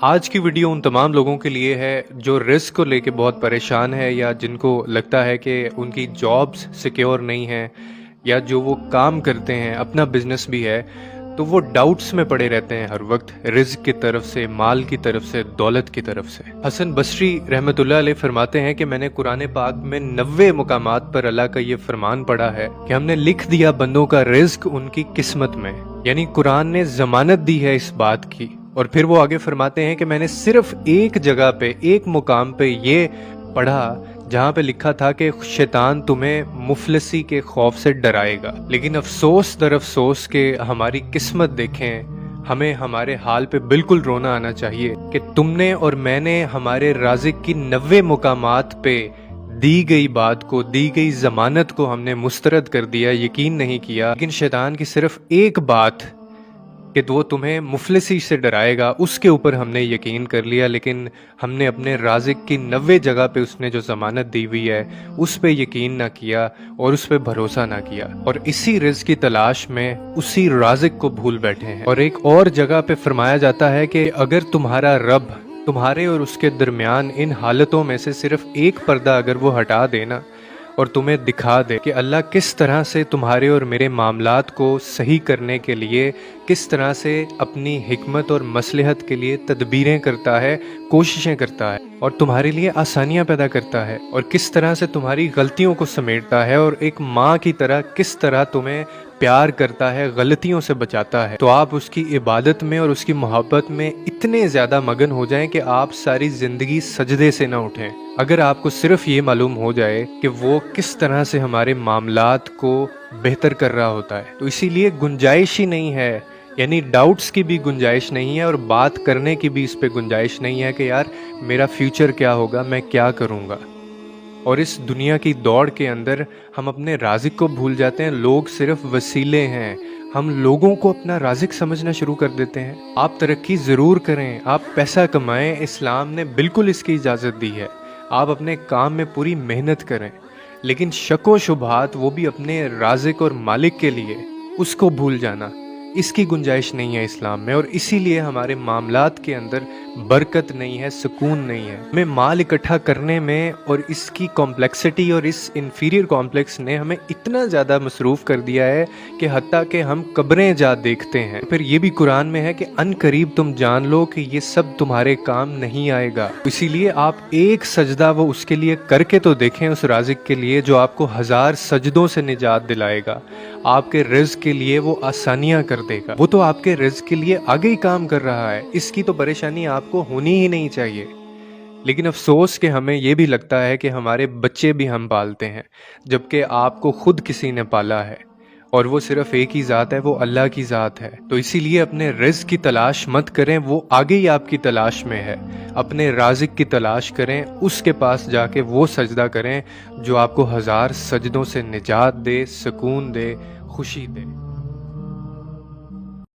आज की वीडियो उन तमाम लोगों के लिए है जो रिस्क को लेके बहुत परेशान है या जिनको लगता है कि उनकी जॉब्स सिक्योर नहीं है या जो वो काम करते हैं, अपना बिजनेस भी है, तो वो डाउट्स में पड़े रहते हैं हर वक्त, रिस्क की तरफ से, माल की तरफ से, दौलत की तरफ से। हसन बसरी रहमतुल्लाह अलैह फरमाते हैं कि मैंने कुरान पाक में 90 मुकामात पर अल्लाह का ये फरमान पढ़ा है कि हमने लिख दिया बंदों का रिस्क उनकी किस्मत में, यानी कुरान ने जमानत दी है इस बात की। और फिर वो आगे फरमाते हैं कि मैंने सिर्फ एक जगह पे, एक मुकाम पे ये पढ़ा जहाँ पे लिखा था कि शैतान तुम्हें मुफलसी के खौफ से डराएगा। लेकिन अफसोस दर अफसोस के हमारी किस्मत देखें, हमें हमारे हाल पे बिल्कुल रोना आना चाहिए कि तुमने और मैंने हमारे राज़िक की 90 मुकामात पे दी गई बात को, दी गई जमानत को हमने मुस्तरद कर दिया, यकीन नहीं किया। लेकिन शैतान की सिर्फ एक बात कि वो तुम्हें मुफलिसी से डराएगा, उसके ऊपर हमने यकीन कर लिया, लेकिन हमने अपने राज़िक की 90 जगह पे उसने जो ज़मानत दी हुई है उस पे यकीन ना किया और उस पे भरोसा ना किया, और इसी रिज़्क़ की तलाश में उसी राज़िक को भूल बैठे हैं। और एक और जगह पे फरमाया जाता है कि अगर तुम्हारा रब तुम्हारे और उसके दरमियान इन हालतों में से सिर्फ एक पर्दा अगर वो हटा देना और तुम्हें दिखा दे कि अल्लाह किस तरह से तुम्हारे और मेरे मामलात को सही करने के लिए, किस तरह से अपनी हिकमत और मसलहत के लिए तदबीरें करता है, कोशिशें करता है और तुम्हारे लिए आसानियां पैदा करता है, और किस तरह से तुम्हारी गलतियों को समेटता है और एक माँ की तरह किस तरह तुम्हें प्यार करता है, गलतियों से बचाता है, तो आप उसकी इबादत में और उसकी मोहब्बत में इतने ज़्यादा मगन हो जाएं कि आप सारी ज़िंदगी सजदे से ना उठें। अगर आपको सिर्फ ये मालूम हो जाए कि वो किस तरह से हमारे मामलात को बेहतर कर रहा होता है, तो इसीलिए गुंजाइश ही नहीं है, यानी डाउट्स की भी गुंजाइश नहीं है और बात करने की भी इस पे गुंजाइश नहीं है कि यार मेरा फ्यूचर क्या होगा, मैं क्या करूँगा। और इस दुनिया की दौड़ के अंदर हम अपने राज़िक को भूल जाते हैं। लोग सिर्फ वसीले हैं, हम लोगों को अपना राज़िक समझना शुरू कर देते हैं। आप तरक्की ज़रूर करें, आप पैसा कमाएं, इस्लाम ने बिल्कुल इसकी इजाज़त दी है। आप अपने काम में पूरी मेहनत करें, लेकिन शक व शुबहात वो भी अपने राज़िक और मालिक के लिए, उसको भूल जाना, इसकी गुंजाइश नहीं है इस्लाम में। और इसीलिए हमारे मामलात के अंदर बरकत नहीं है, सुकून नहीं है। हमें माल इकट्ठा करने में और इसकी कॉम्प्लेक्सिटी और इस इंफीरियर कॉम्प्लेक्स ने हमें इतना ज़्यादा मसरूफ़ कर दिया है कि हत्ता कि हम कब्रें जा देखते हैं। फिर ये भी कुरान में है कि अनकरीब तुम जान लो कि ये सब तुम्हारे काम नहीं आएगा। इसीलिए आप एक सजदा वो उसके लिए करके तो देखें, उस राज़िक के लिए जो आपको 1000 सजदों से निजात दिलाएगा, आपके रिज़्क़ के लिए वो आसानियाँ कर देगा। वो तो आपके रिज़्क़ के लिए आगे ही काम कर रहा है, इसकी तो परेशानी आपको होनी ही नहीं चाहिए। लेकिन अफसोस कि हमें ये भी लगता है कि हमारे बच्चे भी हम पालते हैं, जबकि आपको खुद किसी ने पाला है और वो सिर्फ एक ही ज़ात है, वो अल्लाह की ज़ात है। तो इसीलिए अपने रिज़्क़ की तलाश मत करें, वो आगे ही आपकी तलाश में है। अपने राज़िक की तलाश करें, उसके पास जाके वो सजदा करें जो आपको 1000 सजदों से निजात दे, सुकून दे, खुशी दे।